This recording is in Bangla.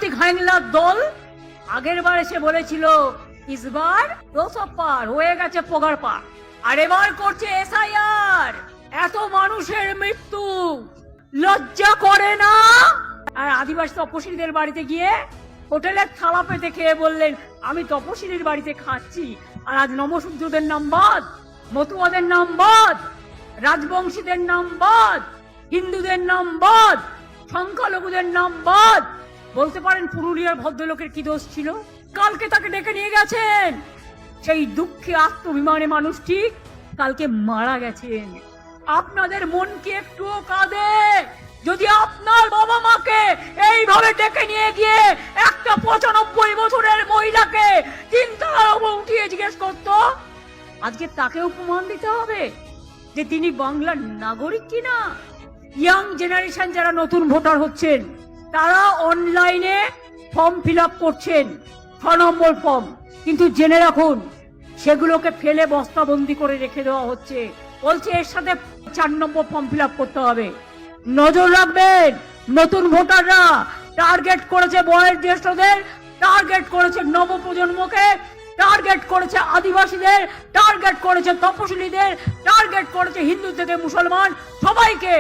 রাজনৈতিক হাইংলার দল আগের বার এসে বলেছিল ইসবার 200 পার হয়ে গেছে পগার পার, আর এবার করছে এসআইআর। এত মানুষের মৃত্যু, লজ্জা করে না? আর আদিবাসী তপশিলীদের বাড়িতে গিয়ে হোটেলের থালা পেতে খেয়ে বললেন আমি তপশিলীর বাড়িতে খাচ্ছি, আর আজ নমশূদ্রদের নাম বাদ, মতুয়াদের নাম বাদ, রাজবংশীদের নাম বাদ, হিন্দুদের নাম বাদ, সংখ্যালঘুদের নাম বাদ। বলতে পারেন পুরুলিয়ার ভদ্রলোকের কি দোষ ছিল? কালকে তাকে ডেকে নিয়ে গেছেন, সেই দুঃখে আত্মবিমানে মানুষটি কালকে মারা গেছেন। আপনাদের মন কি একটুও কাঁদে যদি আপনার বাবা মাকে এইভাবে ডেকে নিয়ে গিয়ে একটা 95 বছরের মহিলাকে চিন্তার উপর উঠিয়ে জিজ্ঞেস করতো? আজকে তাকেও প্রমাণ দিতে হবে যে তিনি বাংলার নাগরিক কিনা। ইয়াং জেনারেশন যারা নতুন ভোটার হচ্ছেন তারা অনলাইনে ফর্ম ফিল আপ করছেন, 6 নম্বর ফর্ম, কিন্তু জেনে রাখুন সেগুলোকে ফেলে বস্তাবন্দি করে রেখে দেওয়া হচ্ছে। বলছে এর সাথে 4 নম্বর ফর্ম ফিল আপ করতে হবে। নজর রাখবেন, নতুন ভোটাররা টার্গেট করেছে বয়স জ্যেষ্ঠদের, টার্গেট করেছে নবপ্রজন্মকে, টার্গেট করেছে আদিবাসীদের, টার্গেট করেছে তপশিলীদের, টার্গেট করেছে হিন্দু থেকে মুসলমান, সবাইকে।